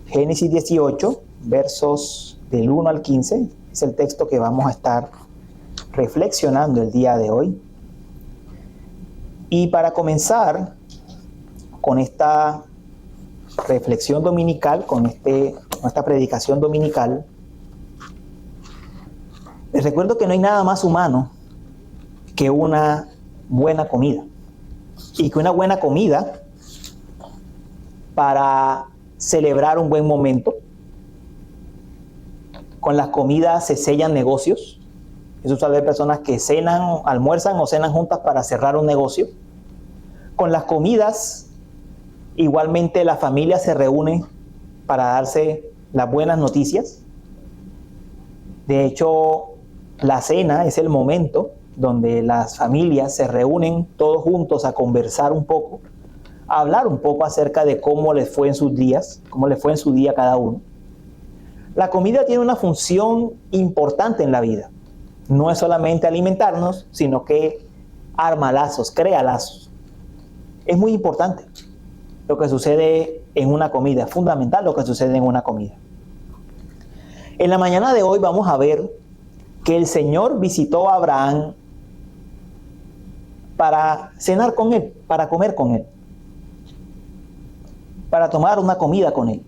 Génesis 18, versos del 1 al 15, es el texto que vamos a estar reflexionando el día de hoy. Y para comenzar con esta reflexión dominical, con esta predicación dominical, les recuerdo que no hay nada más humano que una buena comida. Y que una buena comida, para celebrar un buen momento, con las comidas se sellan negocios. Es usual ver personas que almuerzan o cenan juntas para cerrar un negocio. Con las comidas, igualmente la familia se reúne para darse las buenas noticias. De hecho, la cena es el momento donde las familias se reúnen todos juntos a conversar un poco, a hablar un poco acerca de cómo les fue en sus días, cómo les fue en su día cada uno. La comida tiene una función importante en la vida. No es solamente alimentarnos, sino que arma lazos, crea lazos. Es muy importante lo que sucede en una comida, es fundamental lo que sucede en una comida. En la mañana de hoy vamos a ver que el Señor visitó a Abraham para cenar con él, para comer con él, para tomar una comida con él.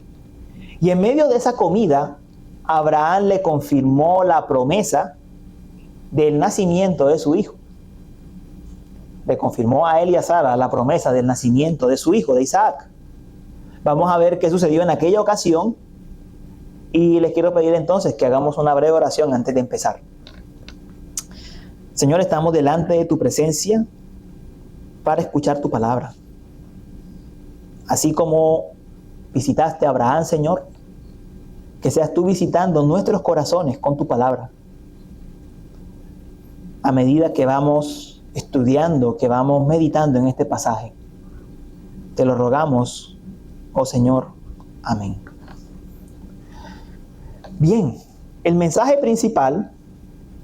Y en medio de esa comida, Abraham le confirmó la promesa del nacimiento de su hijo. Le confirmó a él y a Sara la promesa del nacimiento de su hijo, de Isaac. Vamos a ver qué sucedió en aquella ocasión y les quiero pedir entonces que hagamos una breve oración antes de empezar. Señor, estamos delante de tu presencia para escuchar tu palabra. Así como visitaste a Abraham, Señor, que seas tú visitando nuestros corazones con tu palabra. A medida que vamos estudiando, que vamos meditando en este pasaje, te lo rogamos, oh Señor. Amén. Bien, el mensaje principal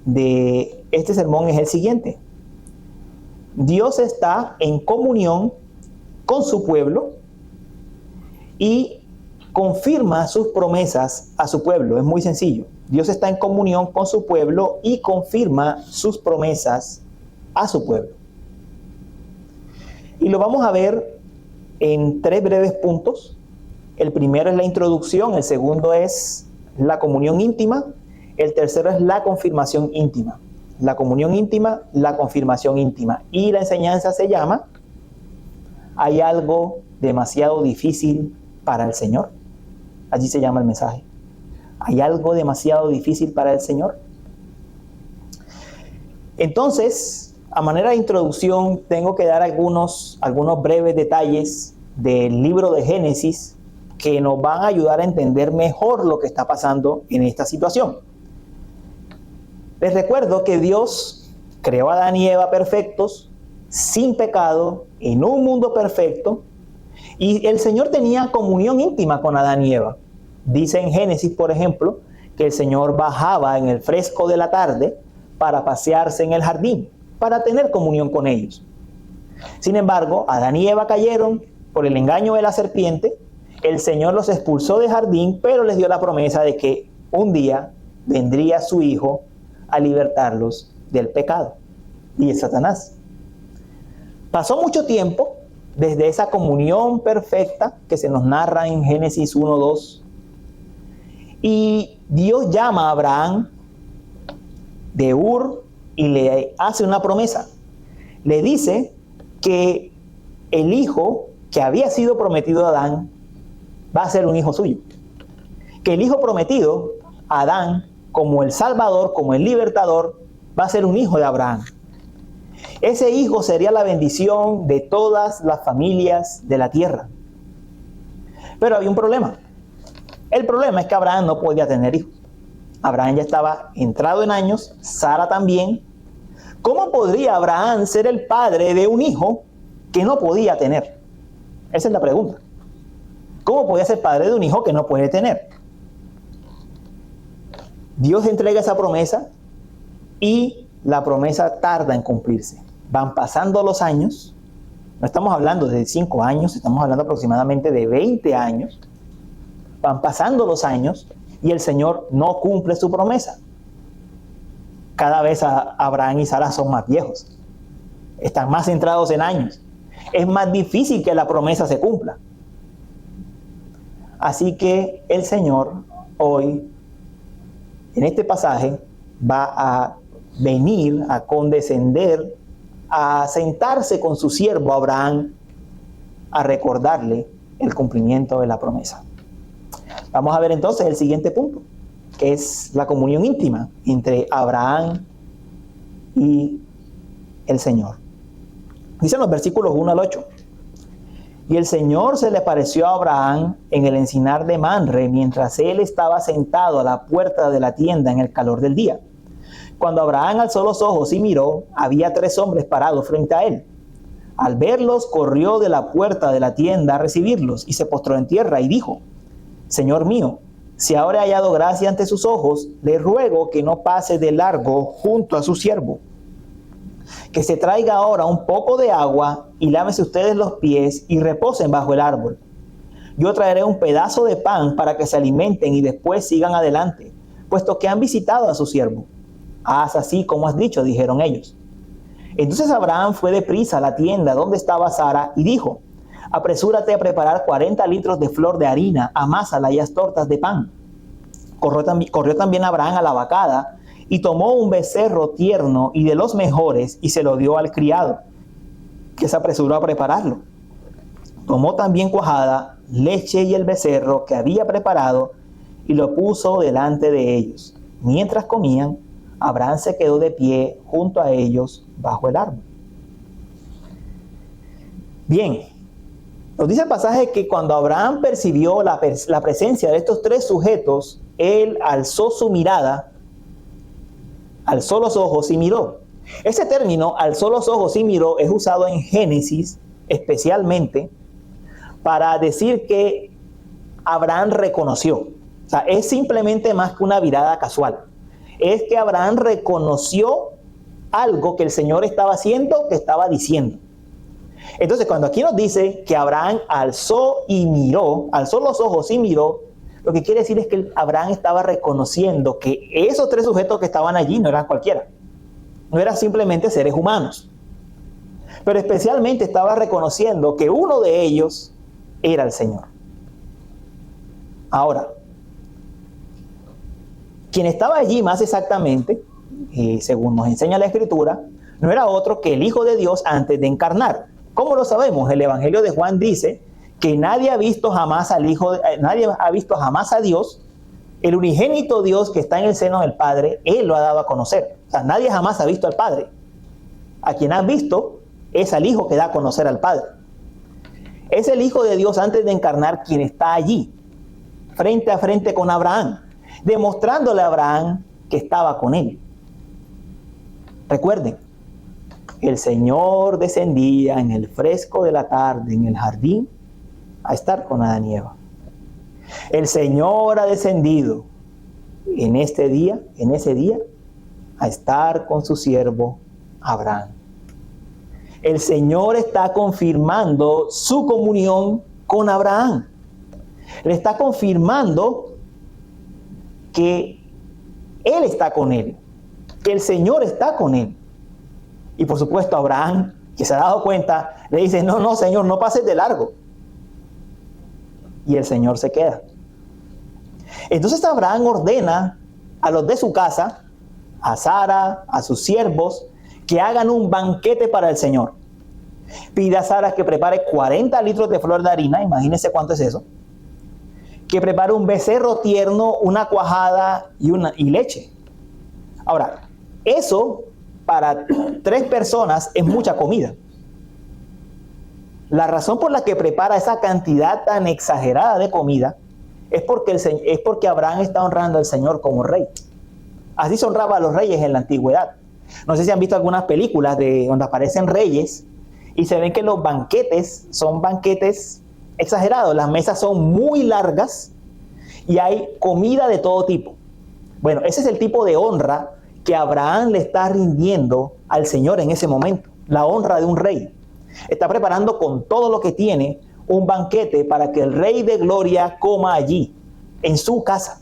de este sermón es el siguiente. Dios está en comunión con su pueblo y confirma sus promesas a su pueblo. Es muy sencillo. Dios está en comunión con su pueblo y confirma sus promesas a su pueblo. Y lo vamos a ver en 3 breves puntos. El primero es la introducción, el segundo es la comunión íntima, el tercero es la confirmación íntima. La comunión íntima, la confirmación íntima. Y la enseñanza se llama ¿hay algo demasiado difícil para el Señor? Allí se llama el mensaje. ¿Hay algo demasiado difícil para el Señor? Entonces, a manera de introducción, tengo que dar algunos breves detalles del libro de Génesis que nos van a ayudar a entender mejor lo que está pasando en esta situación. Les recuerdo que Dios creó a Adán y Eva perfectos, sin pecado, en un mundo perfecto, y el Señor tenía comunión íntima con Adán y Eva. Dice en Génesis, por ejemplo, que el Señor bajaba en el fresco de la tarde para pasearse en el jardín, para tener comunión con ellos. Sin embargo, Adán y Eva cayeron por el engaño de la serpiente. El Señor los expulsó del jardín, pero les dio la promesa de que un día vendría su Hijo a libertarlos del pecado y de Satanás. Pasó mucho tiempo desde esa comunión perfecta que se nos narra en Génesis 1:2. Y Dios llama a Abraham de Ur y le hace una promesa. Le dice que el hijo que había sido prometido a Adán va a ser un hijo suyo. Que el hijo prometido a Adán, como el Salvador, como el Libertador, va a ser un hijo de Abraham. Ese hijo sería la bendición de todas las familias de la tierra. Pero había un problema. El problema es que Abraham no podía tener hijos. Abraham ya estaba entrado en años, Sara también. ¿Cómo podría Abraham ser el padre de un hijo que no podía tener? Esa es la pregunta. ¿Cómo podía ser padre de un hijo que no puede tener? Dios entrega esa promesa y la promesa tarda en cumplirse. Van pasando los años. No estamos hablando de 5 años, estamos hablando aproximadamente de 20 años. Van pasando los años y el Señor no cumple su promesa. Cada vez Abraham y Sara son más viejos. Están más centrados en años. Es más difícil que la promesa se cumpla. Así que el Señor hoy, en este pasaje, va a venir, a condescender, a sentarse con su siervo Abraham, a recordarle el cumplimiento de la promesa. Vamos a ver entonces el siguiente punto, que es la comunión íntima entre Abraham y el Señor. Dicen los versículos 1 al 8. Y el Señor se le apareció a Abraham en el encinar de Manre mientras él estaba sentado a la puerta de la tienda en el calor del día. Cuando Abraham alzó los ojos y miró, había 3 hombres parados frente a él. Al verlos, corrió de la puerta de la tienda a recibirlos y se postró en tierra y dijo: Señor mío, si ahora he hallado gracia ante sus ojos, le ruego que no pase de largo junto a su siervo. Que se traiga ahora un poco de agua y lávese ustedes los pies y reposen bajo el árbol. Yo traeré un pedazo de pan para que se alimenten y después sigan adelante, puesto que han visitado a su siervo. Haz así como has dicho, dijeron ellos. Entonces Abraham fue deprisa a la tienda donde estaba Sara y dijo: apresúrate a preparar 40 litros de flor de harina, amásala y haz tortas de pan. Corrió también Abraham a la vacada y tomó un becerro tierno y de los mejores y se lo dio al criado, que se apresuró a prepararlo. Tomó también cuajada, leche y el becerro que había preparado y lo puso delante de ellos. Mientras comían, Abraham se quedó de pie junto a ellos bajo el árbol. Bien, nos dice el pasaje que cuando Abraham percibió la presencia de estos 3 sujetos, él alzó su mirada, alzó los ojos y miró. Ese término, alzó los ojos y miró, es usado en Génesis especialmente para decir que Abraham reconoció. O sea, es simplemente más que una mirada casual. Es que Abraham reconoció algo que el Señor estaba haciendo, que estaba diciendo. Entonces, cuando aquí nos dice que Abraham alzó y miró, alzó los ojos y miró, lo que quiere decir es que Abraham estaba reconociendo que esos 3 sujetos que estaban allí no eran cualquiera. No eran simplemente seres humanos. Pero especialmente estaba reconociendo que uno de ellos era el Señor. Ahora, quien estaba allí más exactamente, según nos enseña la Escritura, no era otro que el Hijo de Dios antes de encarnar. ¿Cómo lo sabemos? El Evangelio de Juan dice que nadie ha visto jamás a Dios, el unigénito Dios que está en el seno del Padre, Él lo ha dado a conocer. O sea, nadie jamás ha visto al Padre. A quien has visto es al Hijo que da a conocer al Padre. Es el Hijo de Dios antes de encarnar quien está allí, frente a frente con Abraham, demostrándole a Abraham que estaba con él. Recuerden, el Señor descendía en el fresco de la tarde en el jardín a estar con Adán y Eva. El Señor ha descendido en ese día, a estar con su siervo Abraham. El Señor está confirmando su comunión con Abraham. Le está confirmando que Él está con él, que el Señor está con él. Y por supuesto Abraham, que se ha dado cuenta, le dice: no, Señor, no pases de largo. Y el Señor se queda. Entonces Abraham ordena a los de su casa, a Sara, a sus siervos, que hagan un banquete para el Señor. Pide a Sara que prepare 40 litros de flor de harina, imagínense cuánto es eso. Que prepare un becerro tierno, una cuajada y leche. Ahora, eso para 3 personas es mucha comida. La razón por la que prepara esa cantidad tan exagerada de comida es porque Abraham está honrando al Señor como rey. Así se honraba a los reyes en la antigüedad. No sé si han visto algunas películas donde aparecen reyes y se ven que los banquetes son banquetes exagerados. Las mesas son muy largas y hay comida de todo tipo. Bueno, ese es el tipo de honra que Abraham le está rindiendo al Señor en ese momento. La honra de un rey. Está preparando con todo lo que tiene un banquete para que el Rey de Gloria coma allí. en su casa,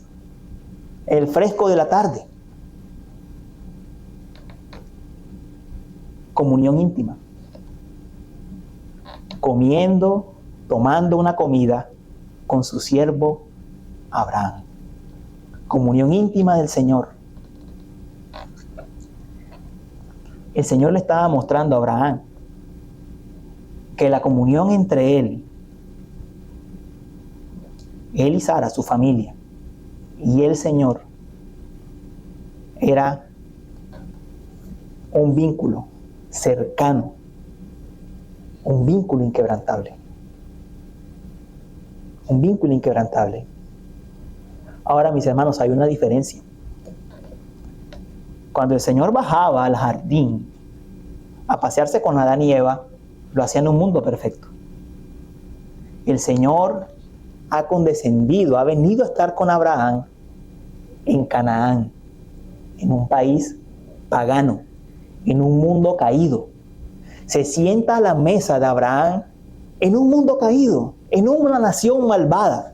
el fresco de la tarde. Comunión íntima. Comiendo, tomando una comida con su siervo Abraham. Comunión íntima del Señor. El Señor le estaba mostrando a Abraham que la comunión entre él y Sara, su familia, y el Señor, era un vínculo cercano, un vínculo inquebrantable. Un vínculo inquebrantable. Ahora, mis hermanos, hay una diferencia. Cuando el Señor bajaba al jardín a pasearse con Adán y Eva, lo hacía en un mundo perfecto. El Señor ha condescendido, ha venido a estar con Abraham en Canaán, en un país pagano, en un mundo caído. Se sienta a la mesa de Abraham en un mundo caído, en una nación malvada,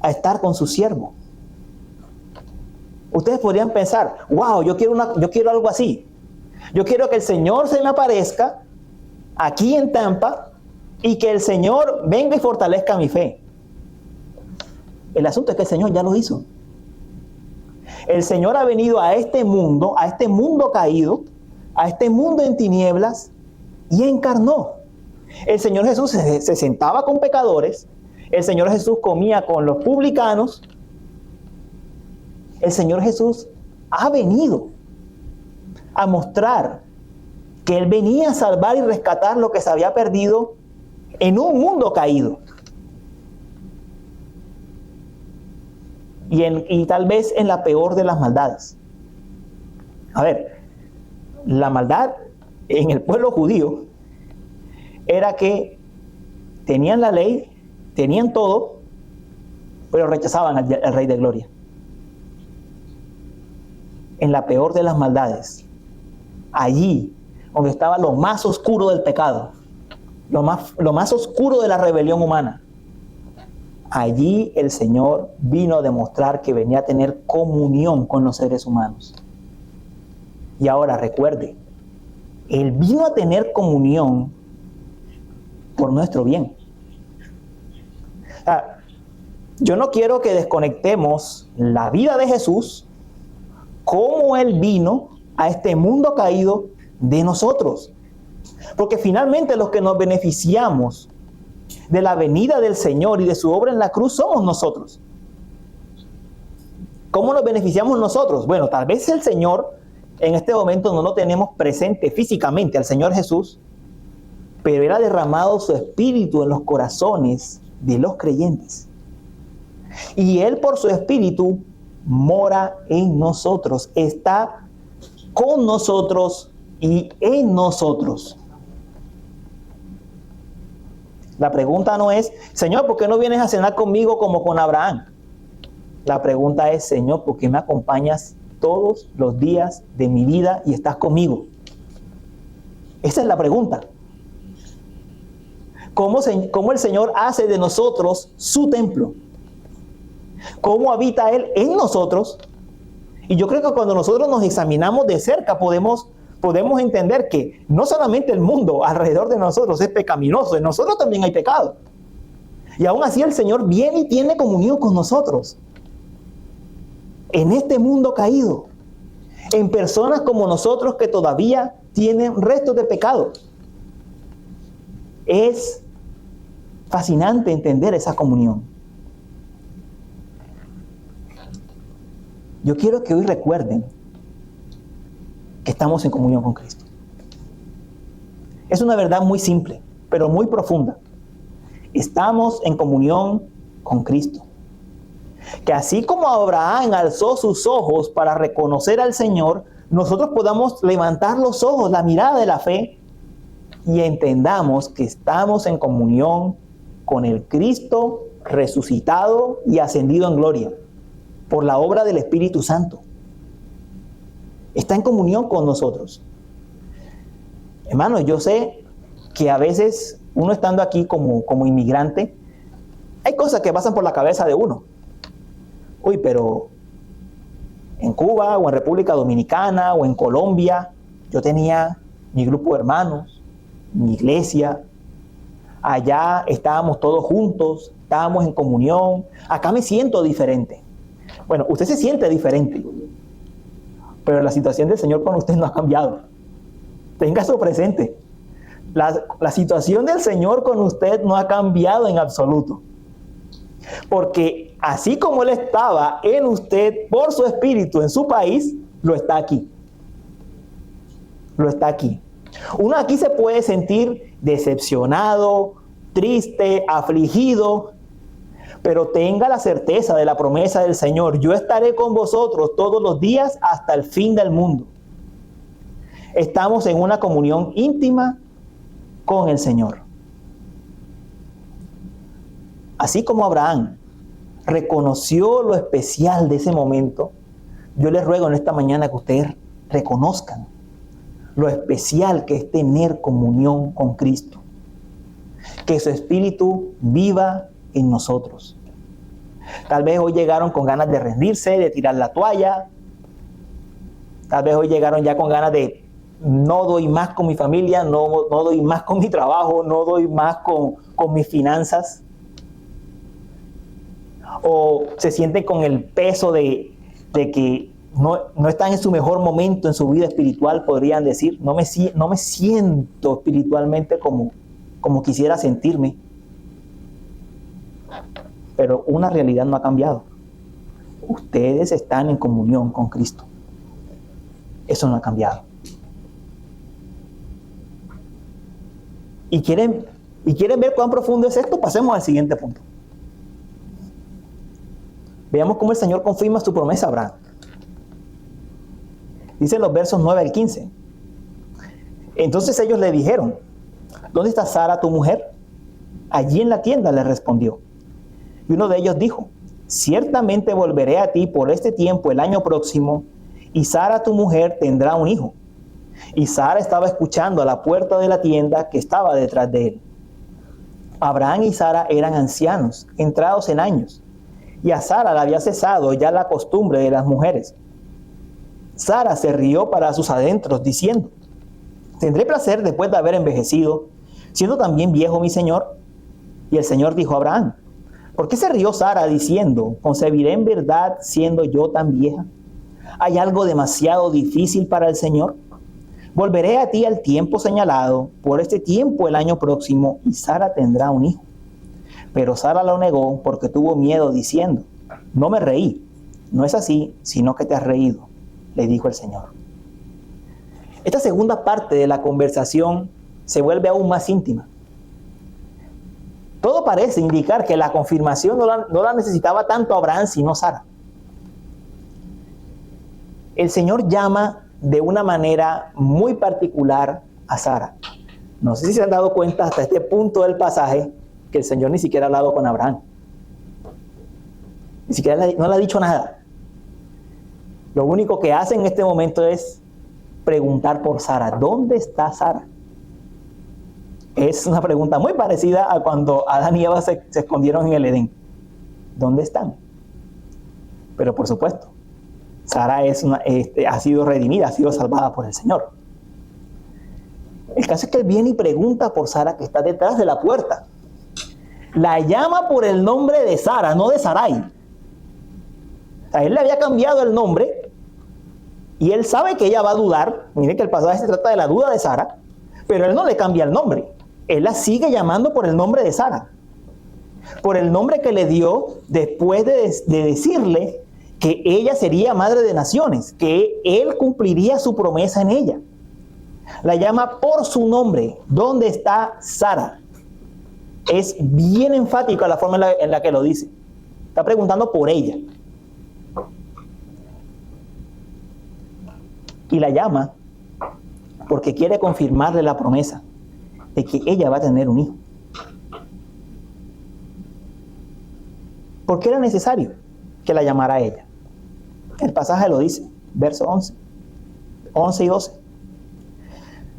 a estar con su siervo. Ustedes podrían pensar, wow, yo quiero algo así. Yo quiero que el Señor se me aparezca aquí en Tampa y que el Señor venga y fortalezca mi fe. El asunto es que el Señor ya lo hizo. El Señor ha venido a este mundo caído, a este mundo en tinieblas, y encarnó. El Señor Jesús se sentaba con pecadores. El Señor Jesús comía con los publicanos. El Señor Jesús ha venido a mostrar que Él venía a salvar y rescatar lo que se había perdido en un mundo caído. Y tal vez en la peor de las maldades. A ver, la maldad en el pueblo judío era que tenían la ley, tenían todo, pero rechazaban al Rey de Gloria. En la peor de las maldades, allí donde estaba lo más oscuro del pecado, lo más oscuro de la rebelión humana, allí el Señor vino a demostrar que venía a tener comunión con los seres humanos. Y ahora recuerde, Él vino a tener comunión por nuestro bien. Yo no quiero que desconectemos la vida de Jesús, cómo Él vino a este mundo caído, de nosotros. Porque finalmente los que nos beneficiamos de la venida del Señor y de su obra en la cruz somos nosotros. ¿Cómo nos beneficiamos nosotros? Bueno, tal vez el Señor en este momento no lo tenemos presente físicamente al Señor Jesús, pero Él ha derramado su Espíritu en los corazones de los creyentes. Y Él por su Espíritu mora en nosotros, está con nosotros y en nosotros. La pregunta no es, Señor, ¿por qué no vienes a cenar conmigo como con Abraham? La pregunta es, Señor, ¿por qué me acompañas todos los días de mi vida y estás conmigo? Esa es la pregunta. ¿Cómo el Señor hace de nosotros su templo? ¿Cómo habita Él en nosotros? Y yo creo que cuando nosotros nos examinamos de cerca podemos entender que no solamente el mundo alrededor de nosotros es pecaminoso, en nosotros también hay pecado. Y aún así el Señor viene y tiene comunión con nosotros. En este mundo caído, en personas como nosotros que todavía tienen restos de pecado. Es fascinante entender esa comunión. Yo quiero que hoy recuerden que estamos en comunión con Cristo. Es una verdad muy simple, pero muy profunda. Estamos en comunión con Cristo. Que así como Abraham alzó sus ojos para reconocer al Señor, nosotros podamos levantar los ojos, la mirada de la fe, y entendamos que estamos en comunión con el Cristo resucitado y ascendido en gloria por la obra del Espíritu Santo. Está en comunión con nosotros. Hermanos, yo sé que a veces uno estando aquí como inmigrante, hay cosas que pasan por la cabeza de uno. Uy, pero en Cuba o en República Dominicana o en Colombia, yo tenía mi grupo de hermanos, mi iglesia, allá estábamos todos juntos, estábamos en comunión, acá me siento diferente. Bueno, usted se siente diferente, pero la situación del Señor con usted no ha cambiado. Tenga eso presente. La situación del Señor con usted no ha cambiado en absoluto. Porque así como Él estaba en usted por su espíritu en su país, lo está aquí. Lo está aquí. Uno aquí se puede sentir decepcionado, triste, afligido, pero tenga la certeza de la promesa del Señor: yo estaré con vosotros todos los días hasta el fin del mundo. Estamos en una comunión íntima con el Señor. Así como Abraham reconoció lo especial de ese momento, yo les ruego en esta mañana que ustedes reconozcan lo especial que es tener comunión con Cristo. Que su Espíritu viva en nosotros. Tal vez hoy llegaron con ganas de rendirse, de tirar la toalla. Tal vez hoy llegaron ya con ganas de: no doy más con mi familia, no doy más con mi trabajo, no doy más con mis finanzas. O se sienten con el peso de que no están en su mejor momento en su vida espiritual, podrían decir. No me siento espiritualmente como quisiera sentirme. Pero una realidad no ha cambiado. Ustedes están en comunión con Cristo. Eso no ha cambiado. ¿Y quieren ver cuán profundo es esto? Pasemos al siguiente punto. Veamos cómo el Señor confirma su promesa a Abraham. Dice los versos 9 al 15. Entonces ellos le dijeron: ¿dónde está Sara tu mujer? Allí en la tienda, le respondió. Y uno de ellos dijo: ciertamente volveré a ti por este tiempo el año próximo, y Sara tu mujer tendrá un hijo. Y Sara estaba escuchando a la puerta de la tienda que estaba detrás de él. Abraham y Sara eran ancianos, entrados en años, y a Sara le había cesado ya la costumbre de las mujeres. Sara se rió para sus adentros, diciendo: ¿tendré placer después de haber envejecido, siendo también viejo mi señor? Y el Señor dijo a Abraham: ¿por qué se rió Sara diciendo: concebiré en verdad siendo yo tan vieja? ¿Hay algo demasiado difícil para el Señor? Volveré a ti al tiempo señalado, por este tiempo el año próximo, y Sara tendrá un hijo. Pero Sara lo negó porque tuvo miedo, diciendo: no me reí. No es así, sino que te has reído, le dijo el Señor. Esta segunda parte de la conversación se vuelve aún más íntima. Todo parece indicar que la confirmación no la necesitaba tanto Abraham, sino Sara. El Señor llama de una manera muy particular a Sara. No sé si se han dado cuenta hasta este punto del pasaje que el Señor ni siquiera ha hablado con Abraham. Ni siquiera no le ha dicho nada. Lo único que hace en este momento es preguntar por Sara. ¿Dónde está Sara? Es una pregunta muy parecida a cuando Adán y Eva se escondieron en el Edén. ¿Dónde están? Pero por supuesto, Sara ha sido redimida, ha sido salvada por el Señor. El caso es que él viene y pregunta por Sara, que está detrás de la puerta. La llama por el nombre de Sara, no de Sarai. O sea, él le había cambiado el nombre y él sabe que ella va a dudar. Miren que el pasaje se trata de la duda de Sara, pero él no le cambia el nombre. Él la sigue llamando por el nombre de Sara, por el nombre que le dio después de decirle que ella sería madre de naciones, que él cumpliría su promesa en ella. La llama por su nombre. ¿Dónde está Sara? Es bien enfática la forma en la que lo dice. Está preguntando por ella. Y la llama porque quiere confirmarle la promesa de que ella va a tener un hijo. ¿Por qué era necesario que la llamara a ella? El pasaje lo dice, verso 11 y 12.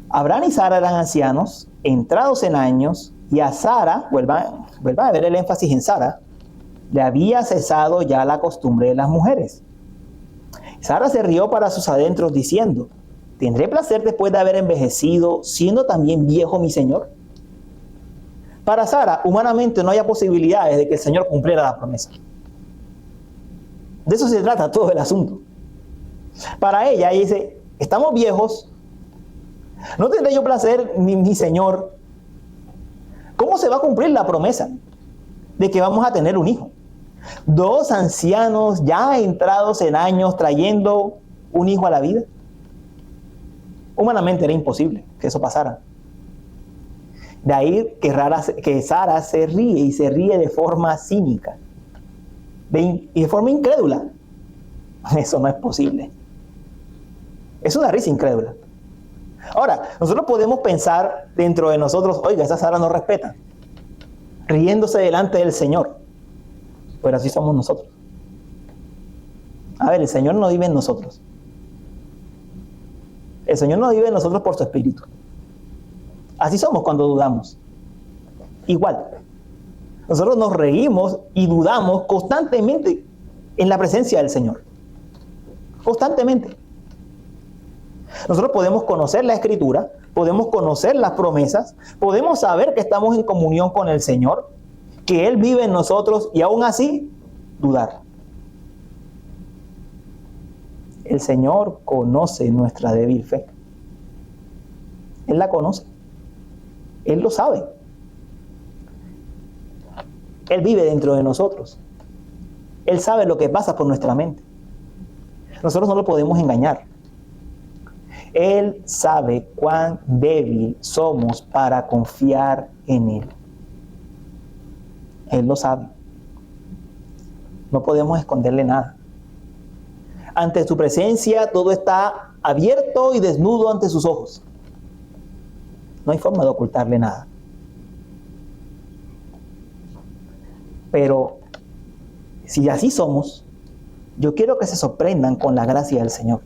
Abraham y Sara eran ancianos, entrados en años, y a Sara, vuelva a ver el énfasis en Sara, Le había cesado ya la costumbre de las mujeres. Sara se rió para sus adentros diciendo: ¿tendré placer después de haber envejecido, siendo también viejo mi Señor? Para Sara, humanamente no había posibilidades de que el Señor cumpliera la promesa. De eso se trata todo el asunto. Para ella dice: estamos viejos, no tendré yo placer ni mi Señor. ¿Cómo se va a cumplir la promesa de que vamos a tener un hijo? Dos ancianos ya entrados en años trayendo un hijo a la vida. Humanamente era imposible que eso pasara. De ahí que Sara se ríe, y se ríe de forma cínica y de forma incrédula. Eso no es posible. Es una risa incrédula. Ahora, nosotros podemos pensar dentro de nosotros: oiga, esa Sara no respeta, riéndose delante del Señor. Pero así somos nosotros. A ver, el Señor no vive en nosotros. El Señor no vive en nosotros por su Espíritu. Así somos cuando dudamos. Igual. Nosotros nos reímos y dudamos constantemente en la presencia del Señor. Constantemente. Nosotros podemos conocer la Escritura, podemos conocer las promesas, podemos saber que estamos en comunión con el Señor, que Él vive en nosotros, y aún así dudar. El Señor conoce nuestra débil fe. Él la conoce. Él lo sabe. Él vive dentro de nosotros. Él sabe lo que pasa por nuestra mente. Nosotros no lo podemos engañar. Él sabe cuán débil somos para confiar en Él. Él lo sabe. No podemos esconderle nada. Ante su presencia todo está abierto y desnudo ante sus ojos. No hay forma de ocultarle nada. Pero si así somos, yo quiero que se sorprendan con la gracia del Señor.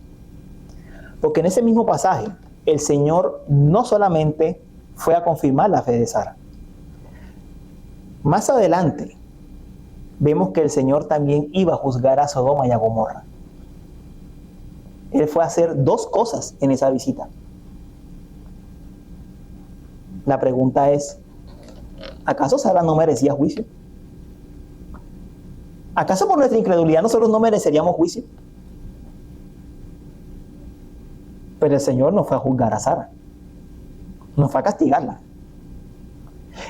Porque en ese mismo pasaje, el Señor no solamente fue a confirmar la fe de Sara. Más adelante, vemos que el Señor también iba a juzgar a Sodoma y a Gomorra. Él fue a hacer dos cosas en esa visita. La pregunta es: ¿acaso Sara no merecía juicio? ¿Acaso por nuestra incredulidad nosotros no mereceríamos juicio? Pero el Señor no fue a juzgar a Sara, no fue a castigarla.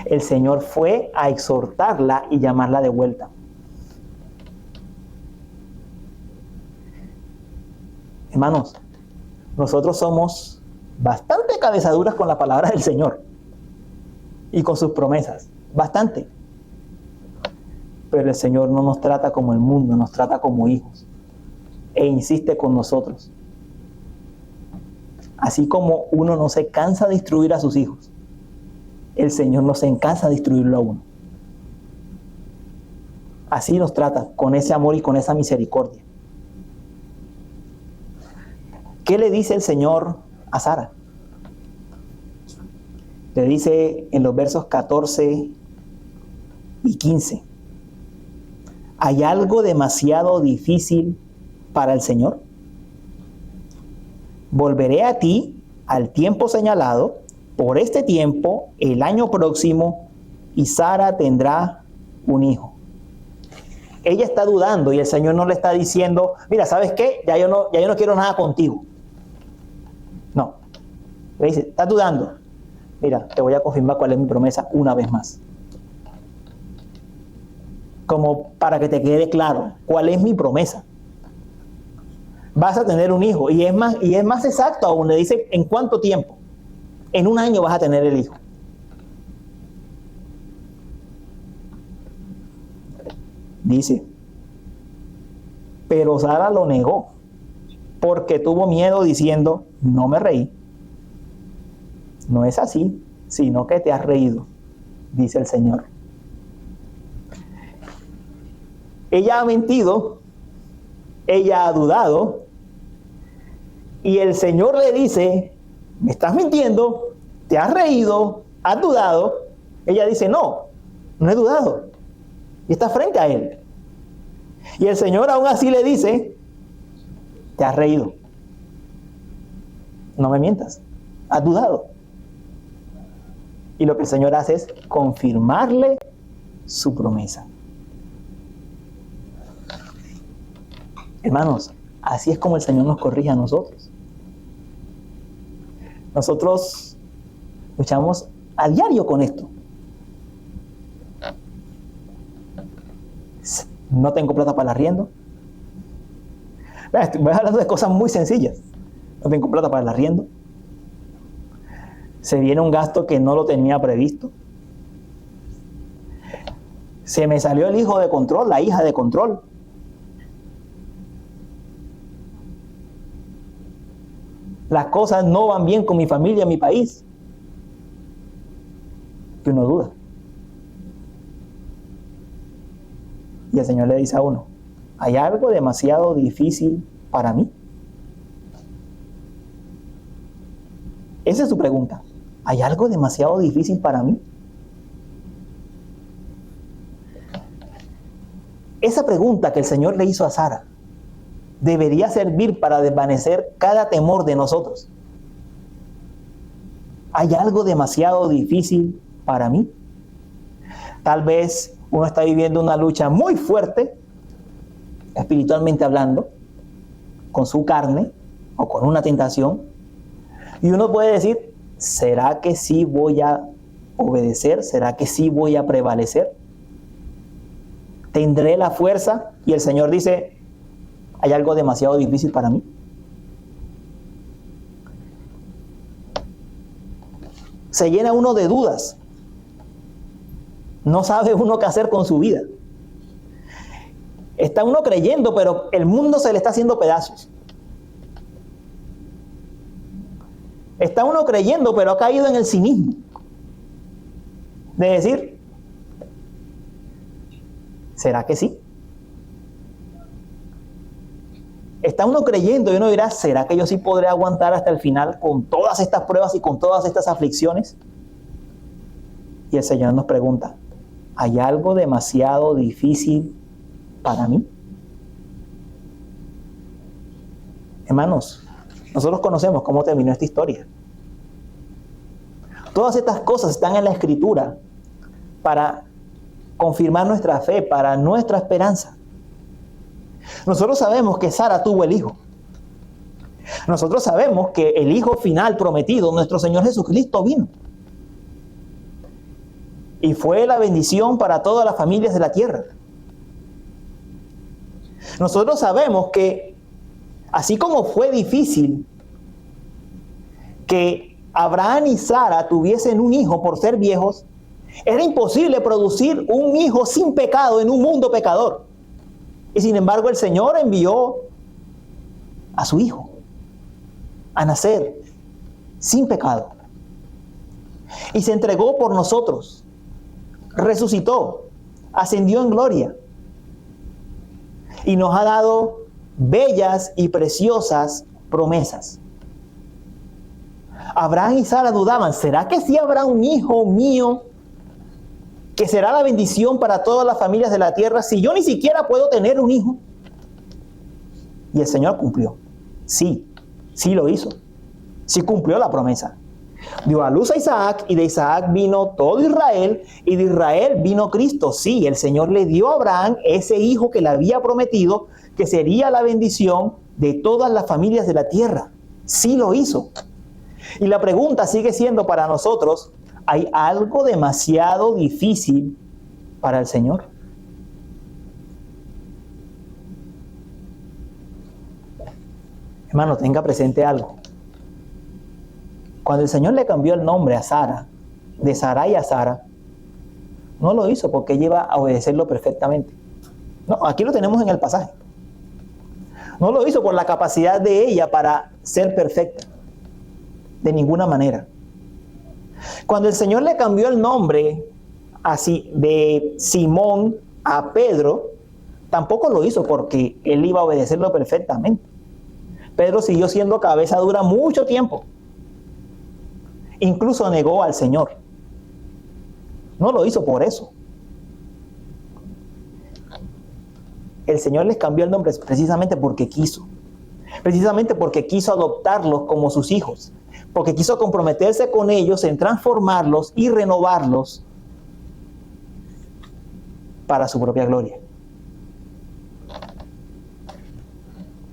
El Señor fue a exhortarla y llamarla de vuelta. Hermanos, nosotros somos bastante cabezaduras con la palabra del Señor y con sus promesas, bastante. Pero el Señor no nos trata como el mundo, nos trata como hijos e insiste con nosotros. Así como uno no se cansa de instruir a sus hijos, el Señor no se cansa de instruirlo a uno. Así nos trata, con ese amor y con esa misericordia. ¿Qué le dice el Señor a Sara? Le dice en los versos 14 y 15: ¿hay algo demasiado difícil para el Señor? Volveré a ti al tiempo señalado, por este tiempo, el año próximo, y Sara tendrá un hijo. Ella está dudando y el Señor no le está diciendo: mira, ¿sabes qué? Ya yo no quiero nada contigo. No. Le dice: ¿estás dudando? Mira, te voy a confirmar cuál es mi promesa una vez más. Como para que te quede claro cuál es mi promesa. Vas a tener un hijo, y es más exacto aún, le dice en cuánto tiempo. En un año vas a tener el hijo. Dice: pero Sara lo negó, porque tuvo miedo, diciendo: no me reí. No es así, sino que te has reído, dice el Señor. Ella ha mentido, ella ha dudado, y el Señor le dice: me estás mintiendo, te has reído, has dudado. Ella dice: no he dudado. Y está frente a él. Y el Señor aún así le dice, te has reído. No me mientas. Has dudado. Y lo que el Señor hace es confirmarle su promesa. Hermanos, así es como el Señor nos corrige a nosotros. Nosotros luchamos a diario con esto. No tengo plata para el arriendo. Voy hablando de cosas muy sencillas. No tengo plata para el arriendo. Se viene un gasto que no lo tenía previsto. Se me salió el hijo de control, la hija de control. Las cosas no van bien con mi familia, mi país. Y uno duda. Y el Señor le dice a uno, ¿hay algo demasiado difícil para mí? Esa es su pregunta. ¿Hay algo demasiado difícil para mí? Esa pregunta que el Señor le hizo a Sara debería servir para desvanecer cada temor de nosotros. ¿Hay algo demasiado difícil para mí? Tal vez uno está viviendo una lucha muy fuerte, espiritualmente hablando, con su carne o con una tentación. Y uno puede decir, ¿será que sí voy a obedecer? ¿Será que sí voy a prevalecer? ¿Tendré la fuerza? Y el Señor dice, ¿hay algo demasiado difícil para mí? Se llena uno de dudas. No sabe uno qué hacer con su vida. Está uno creyendo, pero el mundo se le está haciendo pedazos. Está uno creyendo, pero ha caído en el cinismo. De decir, ¿será que sí? Está uno creyendo y uno dirá, ¿será que yo sí podré aguantar hasta el final con todas estas pruebas y con todas estas aflicciones? Y el Señor nos pregunta, ¿hay algo demasiado difícil para mí? Hermanos, nosotros conocemos cómo terminó esta historia. Todas estas cosas están en la Escritura para confirmar nuestra fe, para nuestra esperanza. Nosotros sabemos que Sara tuvo el hijo. Nosotros sabemos que el hijo final prometido, nuestro Señor Jesucristo, vino. Y fue la bendición para todas las familias de la tierra. Nosotros sabemos que, así como fue difícil que Abraham y Sara tuviesen un hijo por ser viejos, era imposible producir un hijo sin pecado en un mundo pecador. Y sin embargo el Señor envió a su hijo a nacer sin pecado. Y se entregó por nosotros. Resucitó, ascendió en gloria y nos ha dado bellas y preciosas promesas. Abraham y Sara dudaban, ¿será que sí habrá un hijo mío que será la bendición para todas las familias de la tierra si yo ni siquiera puedo tener un hijo? Y el Señor cumplió. Sí lo hizo. Sí cumplió la promesa. Dio a luz a Isaac y de Isaac vino todo Israel y de Israel vino Cristo. Sí, el Señor le dio a Abraham ese hijo que le había prometido que sería la bendición de todas las familias de la tierra. Sí lo hizo. Y la pregunta sigue siendo para nosotros, ¿hay algo demasiado difícil para el Señor? Hermano, tenga presente algo. Cuando el Señor le cambió el nombre a Sara, de Sarai a Sara, no lo hizo porque ella iba a obedecerlo perfectamente. No, aquí lo tenemos en el pasaje. No lo hizo por la capacidad de ella para ser perfecta. De ninguna manera. Cuando el Señor le cambió el nombre así de Simón a Pedro, tampoco lo hizo porque él iba a obedecerlo perfectamente. Pedro siguió siendo cabeza dura mucho tiempo. Incluso negó al Señor. No lo hizo por eso. El Señor les cambió el nombre precisamente porque quiso. Precisamente porque quiso adoptarlos como sus hijos. Porque quiso comprometerse con ellos en transformarlos y renovarlos para su propia gloria.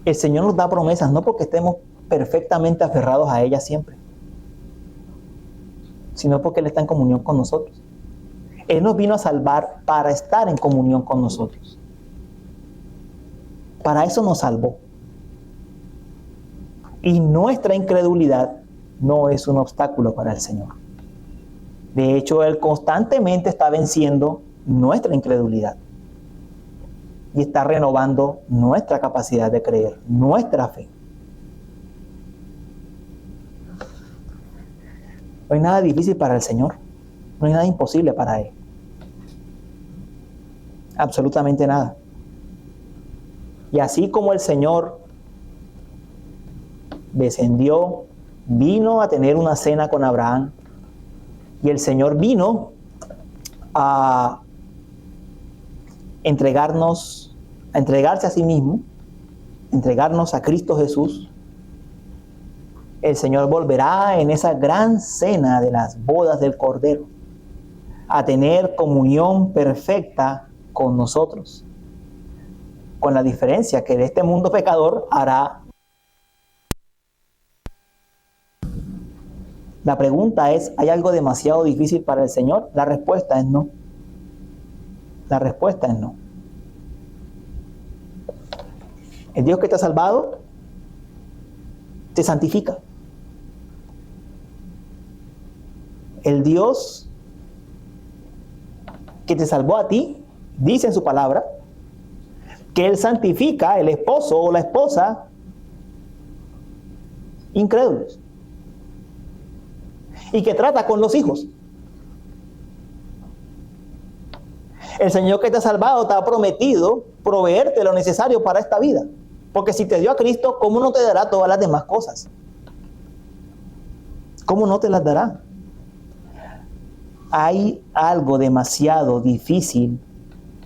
El Señor nos da promesas no porque estemos perfectamente aferrados a ellas siempre, sino porque Él está en comunión con nosotros. Él nos vino a salvar para estar en comunión con nosotros. Para eso nos salvó. Y nuestra incredulidad no es un obstáculo para el Señor. De hecho, Él constantemente está venciendo nuestra incredulidad y está renovando nuestra capacidad de creer, nuestra fe. No hay nada difícil para el Señor, no hay nada imposible para Él. Absolutamente nada. Y así como el Señor descendió, vino a tener una cena con Abraham, y el Señor vino a entregarse a sí mismo, entregarnos a Cristo Jesús, el Señor volverá en esa gran cena de las bodas del Cordero a tener comunión perfecta con nosotros, con la diferencia que de este mundo pecador hará. La pregunta es, ¿hay algo demasiado difícil para el Señor? La respuesta es no. La respuesta es no. El Dios que te ha salvado te santifica. El Dios que te salvó a ti, dice en su palabra, que Él santifica el esposo o la esposa incrédulos. Y que trata con los hijos. El Señor que te ha salvado te ha prometido proveerte lo necesario para esta vida. Porque si te dio a Cristo, ¿cómo no te dará todas las demás cosas? ¿Cómo no te las dará? ¿Hay algo demasiado difícil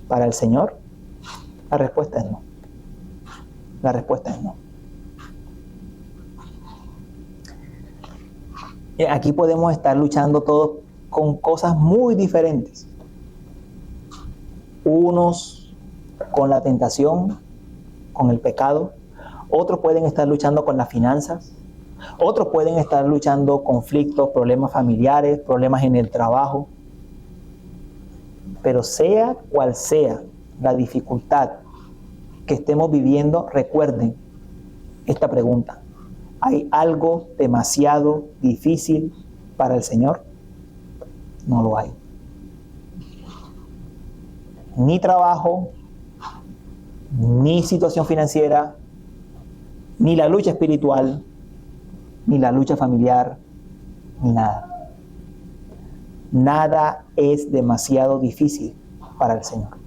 para el Señor? La respuesta es no. La respuesta es no. Aquí podemos estar luchando todos con cosas muy diferentes. Unos con la tentación, con el pecado. Otros pueden estar luchando con las finanzas. Otros pueden estar luchando conflictos, problemas familiares, problemas en el trabajo. Pero sea cual sea la dificultad que estemos viviendo, recuerden esta pregunta. ¿Hay algo demasiado difícil para el Señor? No lo hay. Ni trabajo, ni situación financiera, ni la lucha espiritual, ni la lucha familiar, ni nada. Nada es demasiado difícil para el Señor.